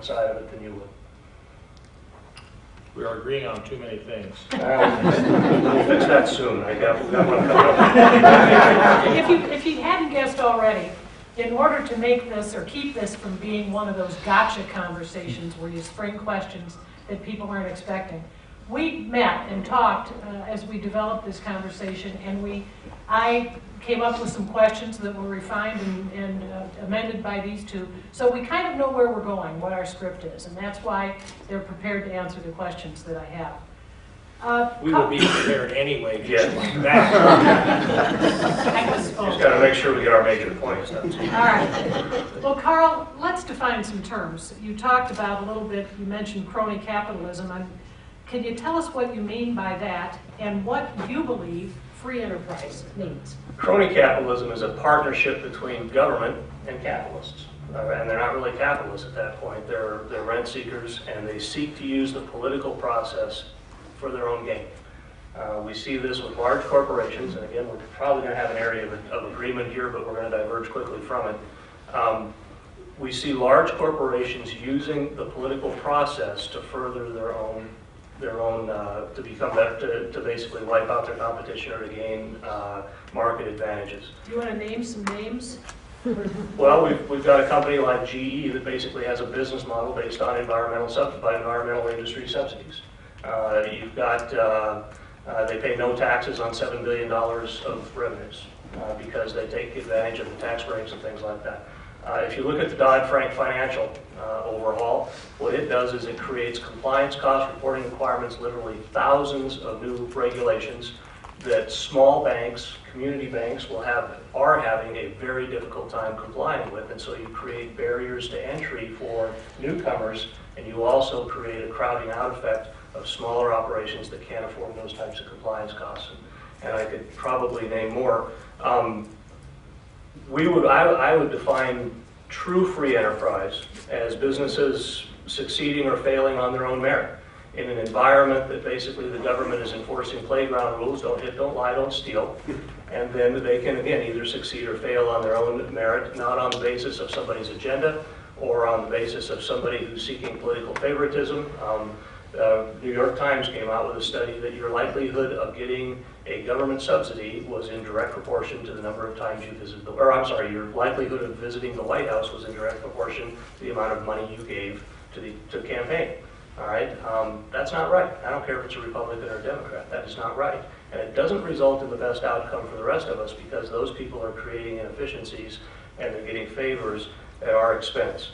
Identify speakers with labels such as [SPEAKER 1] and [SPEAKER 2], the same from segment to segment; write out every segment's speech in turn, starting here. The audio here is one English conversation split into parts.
[SPEAKER 1] government side of it than you would.
[SPEAKER 2] We are agreeing on too many things.
[SPEAKER 1] We'll fix that soon. I got one coming up.
[SPEAKER 3] If you hadn't guessed already, in order to make this or keep this from being one of those gotcha conversations where you spring questions that people aren't expecting, we met and talked as we developed this conversation, and I came up with some questions that were refined and amended by these two. So we kind of know where we're going, what our script is, and that's why they're prepared to answer the questions that I have.
[SPEAKER 2] We will be prepared anyway.
[SPEAKER 1] Yeah.
[SPEAKER 2] Like that.
[SPEAKER 1] Just got to make sure we get our major points done.
[SPEAKER 3] All right. Well, Carl, let's define some terms. You talked about a little bit, you mentioned crony capitalism. Can you tell us what you mean by that and what you believe free enterprise means?
[SPEAKER 1] Crony capitalism is a partnership between government and capitalists. And they're not really capitalists at that point. They're rent seekers, and they seek to use the political process for their own gain. We see this with large corporations, and again, we're probably going to have an area of agreement here, but we're going to diverge quickly from it. We see large corporations using the political process to further their own to become better, to basically wipe out their competition or to gain market advantages.
[SPEAKER 3] Do you want to name some names?
[SPEAKER 1] Well, we've got a company like GE that basically has a business model based on environmental industry subsidies. You've got, they pay no taxes on $7 billion of revenues because they take advantage of the tax breaks and things like that. If you look at the Dodd-Frank financial overhaul, what it does is it creates compliance cost reporting requirements, literally thousands of new regulations that small banks, community banks are having a very difficult time complying with. And so you create barriers to entry for newcomers, and you also create a crowding out effect of smaller operations that can't afford those types of compliance costs. And I could probably name more. I would define true free enterprise as businesses succeeding or failing on their own merit in an environment that basically the government is enforcing playground rules: don't hit, don't lie, don't steal. And then they can, again, either succeed or fail on their own merit, not on the basis of somebody's agenda or on the basis of somebody who's seeking political favoritism. New York Times came out with a study that your likelihood of getting a government subsidy was in direct proportion to the number of times you visited your likelihood of visiting the White House was in direct proportion to the amount of money you gave to campaign. All right, that's not right. I don't care if it's a Republican or a Democrat. That is not right. And it doesn't result in the best outcome for the rest of us because those people are creating inefficiencies and they're getting favors at our expense.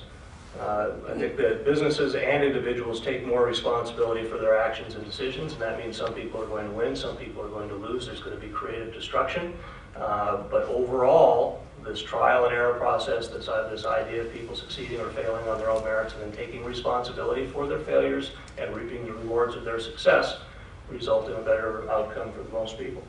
[SPEAKER 1] I think that businesses and individuals take more responsibility for their actions and decisions, and that means some people are going to win, some people are going to lose. There's going to be creative destruction. But overall, this trial and error process, this idea of people succeeding or failing on their own merits and then taking responsibility for their failures and reaping the rewards of their success result in a better outcome for most people.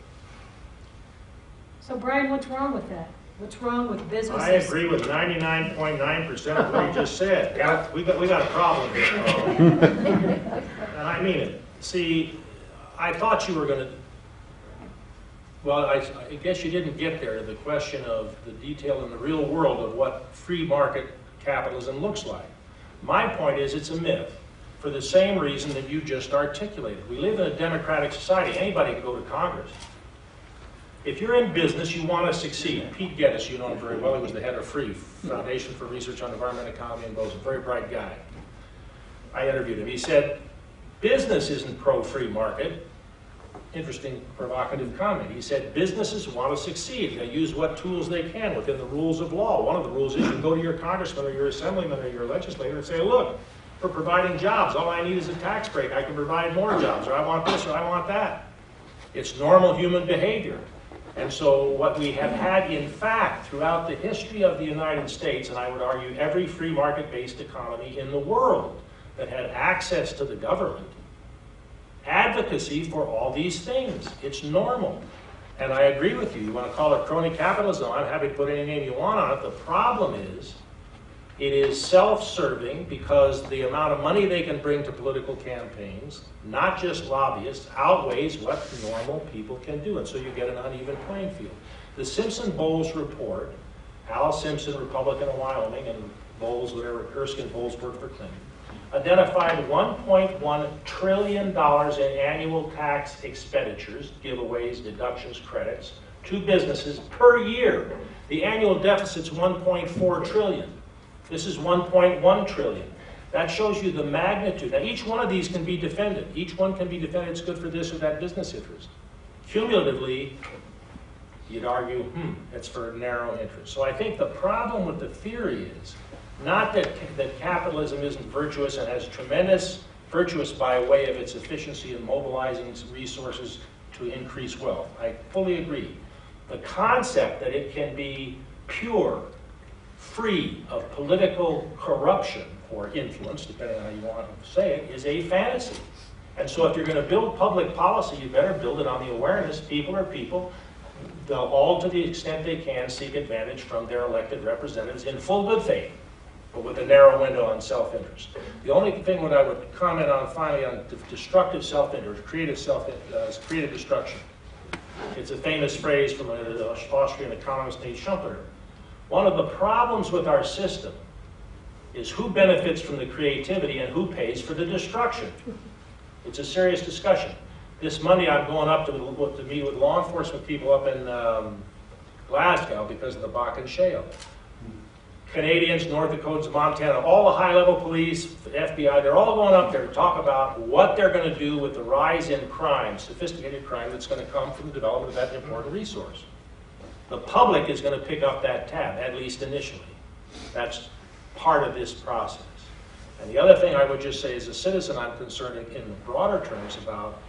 [SPEAKER 3] So Brian, what's wrong with that? What's wrong with businesses?
[SPEAKER 2] I agree with 99.9% of what you just said.
[SPEAKER 1] Yeah.
[SPEAKER 2] We got a problem here. And I mean it. See, I thought you were going to, well, I guess you didn't get there to the question of the detail in the real world of what free market capitalism looks like. My point is it's a myth for the same reason that you just articulated. We live in a democratic society. Anybody can go to Congress. If you're in business, you want to succeed. Pete Geddes, you know him very well. He was the head of FREE, Foundation for Research on Environment, Economy, and Both. A very bright guy. I interviewed him. He said, business isn't pro-free market. Interesting, provocative comment. He said, businesses want to succeed. They use what tools they can within the rules of law. One of the rules is you can go to your congressman or your assemblyman or your legislator and say, look, for providing jobs, all I need is a tax break. I can provide more jobs, or I want this, or I want that. It's normal human behavior. And so what we have had, in fact, throughout the history of the United States, and I would argue every free market-based economy in the world that had access to the government, advocacy for all these things. It's normal. And I agree with you. You want to call it crony capitalism, I'm happy to put any name you want on it. The problem is, it is self-serving because the amount of money they can bring to political campaigns, not just lobbyists, outweighs what normal people can do. And so you get an uneven playing field. The Simpson-Bowles report, Al Simpson, Republican of Wyoming, and Bowles, whatever, Erskine Bowles worked for Clinton, identified $1.1 trillion in annual tax expenditures, giveaways, deductions, credits, to businesses per year. The annual deficit's 1.4 trillion. This is 1.1 trillion. That shows you the magnitude. Now, each one of these can be defended. Each one can be defended. It's good for this or that business interest. Cumulatively, you'd argue, it's for narrow interest. So I think the problem with the theory is not that capitalism isn't virtuous and has tremendous virtuous by way of its efficiency in mobilizing resources to increase wealth. I fully agree. The concept that it can be pure, free of political corruption or influence, depending on how you want to say it, is a fantasy. And so if you're going to build public policy, you better build it on the awareness people are people. They'll all, to the extent they can, seek advantage from their elected representatives in full good faith, but with a narrow window on self-interest. The only thing that I would comment on finally on destructive self-interest, creative destruction. It's a famous phrase from an Austrian economist named Schumpeter. One of the problems with our system is who benefits from the creativity and who pays for the destruction. It's a serious discussion. This Monday I'm going up to meet with law enforcement people up in Glasgow because of the Bakken Shale. Canadians, North Dakotans, Montana, all the high-level police, the FBI, they're all going up there to talk about what they're going to do with the rise in crime, sophisticated crime that's going to come from the development of that important resource. The public is going to pick up that tab, at least initially. That's part of this process. And the other thing I would just say as a citizen, I'm concerned in the broader terms about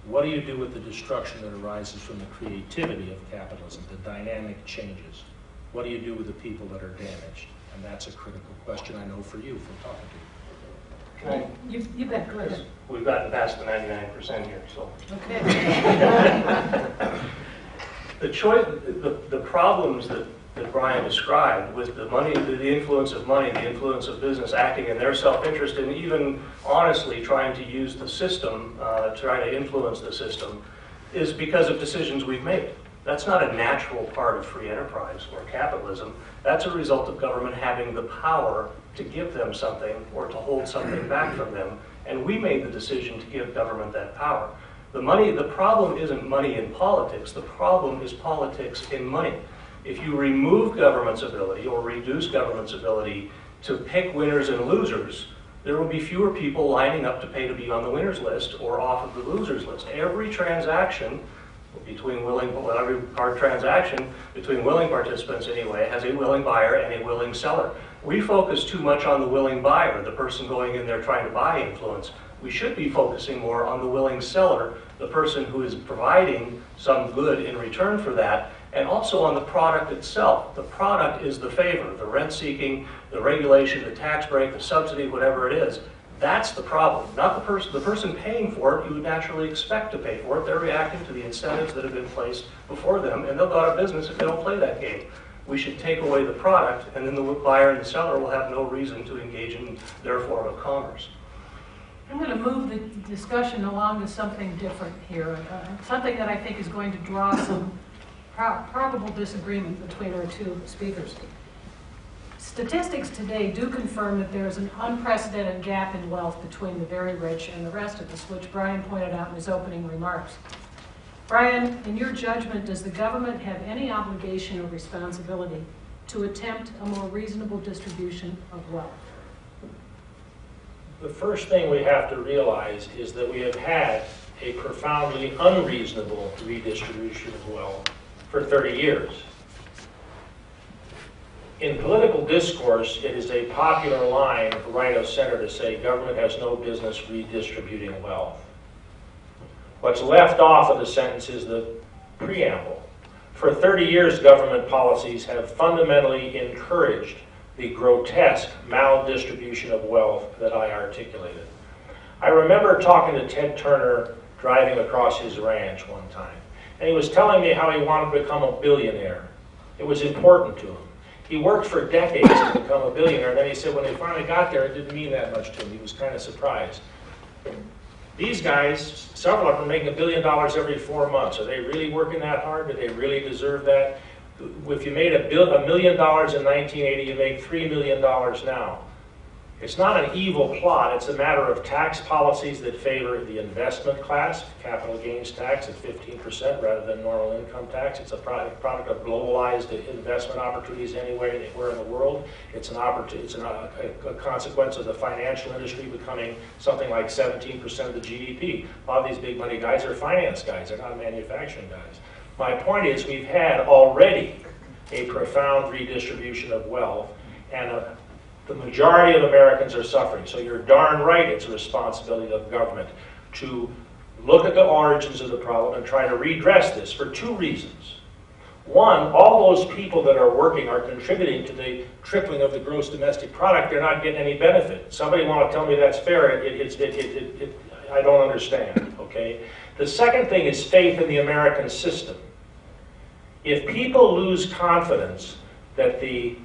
[SPEAKER 2] what do you do with the destruction that arises from the creativity of capitalism, the dynamic changes? What do you do with the people that are damaged? And that's a critical question, I know, for you from talking to you.
[SPEAKER 3] You bet, go ahead.
[SPEAKER 1] We've gotten past the 99% here, so.
[SPEAKER 3] Okay.
[SPEAKER 1] The problems that Brian described with the money, the influence of money, the influence of business acting in their self-interest, and even honestly trying to use the system, try to influence the system, is because of decisions we've made. That's not a natural part of free enterprise or capitalism. That's a result of government having the power to give them something or to hold something back from them, and we made the decision to give government that power. The problem isn't money in politics, the problem is politics in money. If you remove government's ability or reduce government's ability to pick winners and losers, there will be fewer people lining up to pay to be on the winners list or off of the losers list. Every transaction every card transaction between willing participants anyway has a willing buyer and a willing seller. We focus too much on the willing buyer, the person going in there trying to buy influence. We should be focusing more on the willing seller, the person who is providing some good in return for that, and also on the product itself. The product is the favor, the rent seeking, the regulation, the tax break, the subsidy, whatever it is. That's the problem, not the person. The person paying for it, you would naturally expect to pay for it. They're reacting to the incentives that have been placed before them, and they'll go out of business if they don't play that game. We should take away the product, and then the buyer and the seller will have no reason to engage in their form of commerce.
[SPEAKER 3] I'm going to move the discussion along to something different here, something that I think is going to draw some probable disagreement between our two speakers. Statistics today do confirm that there is an unprecedented gap in wealth between the very rich and the rest of us, which Brian pointed out in his opening remarks. Brian, in your judgment, does the government have any obligation or responsibility to attempt a more reasonable distribution of wealth?
[SPEAKER 2] The first thing we have to realize is that we have had a profoundly unreasonable redistribution of wealth for 30 years. In political discourse, it is a popular line right of center to say government has no business redistributing wealth. What's left off of the sentence is the preamble. For 30 years, government policies have fundamentally encouraged the grotesque maldistribution of wealth that I articulated. I remember talking to Ted Turner driving across his ranch one time, and he was telling me how he wanted to become a billionaire. It was important to him. He worked for decades to become a billionaire, and then he said when he finally got there, it didn't mean that much to him. He was kind of surprised. These guys, several of them are making $1 billion every 4 months. Are they really working that hard? Do they really deserve that? if you made $1 million in 1980, you make $3 million now. It's not an evil plot, it's a matter of tax policies that favor the investment class, capital gains tax at 15% rather than normal income tax. It's a product of globalized investment opportunities anywhere in the world. It's a consequence of the financial industry becoming something like 17% of the GDP. A lot of these big money guys are finance guys, they're not manufacturing guys. My point is we've had already a profound redistribution of wealth, and the majority of Americans are suffering. So you're darn right it's a responsibility of the government to look at the origins of the problem and try to redress this for two reasons. One, all those people that are working are contributing to the tripling of the gross domestic product. They're not getting any benefit. Somebody want to tell me that's fair? I don't understand, okay? The second thing is faith in the American system. If people lose confidence that the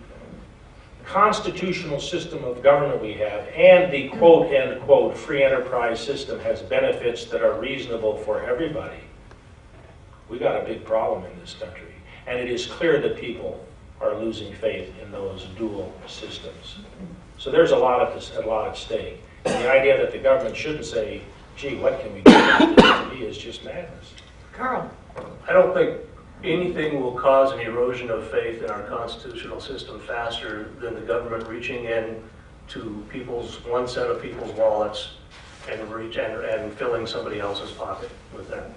[SPEAKER 2] constitutional system of government we have and the quote, end quote, free enterprise system has benefits that are reasonable for everybody, we got a big problem in this country. And it is clear that people are losing faith in those dual systems. So there's a lot at stake. And the idea that the government shouldn't say, gee, what can we do to me is just madness.
[SPEAKER 3] Carl.
[SPEAKER 1] I don't think anything will cause an erosion of faith in our constitutional system faster than the government reaching in to one set of people's wallets and filling somebody else's pocket with them.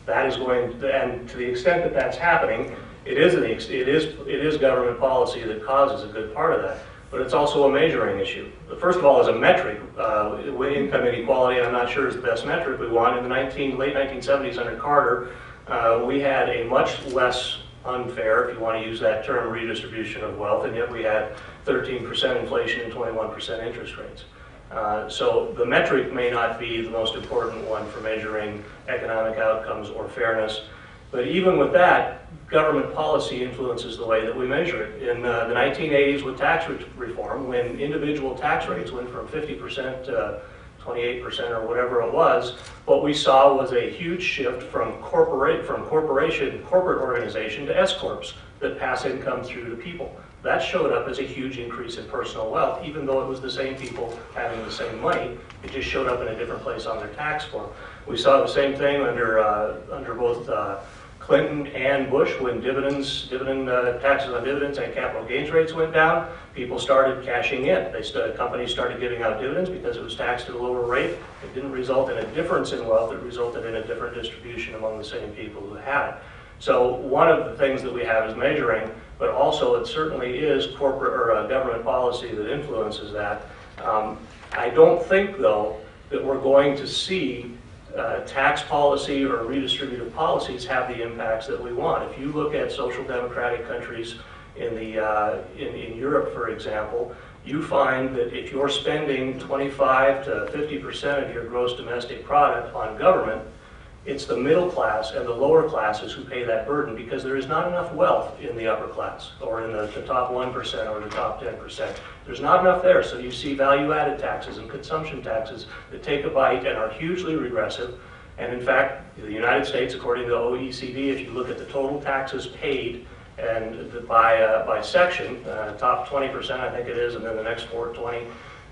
[SPEAKER 1] That is going to, and to the extent that that's happening, it is government policy that causes a good part of that. But it's also a measuring issue. First of all, as a metric, income inequality, I'm not sure is the best metric we want. In the late 1970s under Carter, we had a much less unfair, if you want to use that term, redistribution of wealth, and yet we had 13% inflation and 21% interest rates. So the metric may not be the most important one for measuring economic outcomes or fairness, but even with that, government policy influences the way that we measure it. In the 1980s with tax reform, when individual tax rates went from 50% to 28% or whatever it was, what we saw was a huge shift from corporate organization to S-corps that pass income through to people. That showed up as a huge increase in personal wealth, even though it was the same people having the same money. It just showed up in a different place on their tax form. We saw the same thing under both Clinton and Bush when taxes on dividends and capital gains rates went down. People started cashing in. Companies started giving out dividends because it was taxed at a lower rate. It didn't result in a difference in wealth. It resulted in a different distribution among the same people who had it. So one of the things that we have is measuring, but also it certainly is corporate or government policy that influences that. I don't think, though, that we're going to see tax policy or redistributive policies have the impacts that we want. If you look at social democratic countries in Europe, for example, you find that if you're spending 25 to 50% of your gross domestic product on government, it's the middle class and the lower classes who pay that burden because there is not enough wealth in the upper class or in the top 1% or the top 10%. There's not enough there, so you see value-added taxes and consumption taxes that take a bite and are hugely regressive. And in fact, the United States, according to the OECD, if you look at the total taxes paid and by section, top 20% I think it is, and then the next 20.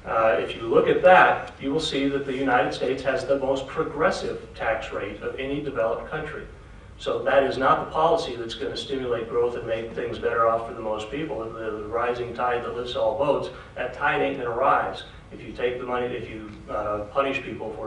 [SPEAKER 1] If you look at that, you will see that the United States has the most progressive tax rate of any developed country. So that is not the policy that's going to stimulate growth and make things better off for the most people. The rising tide that lifts all boats, that tide ain't going to rise. If you take the money, if you punish people for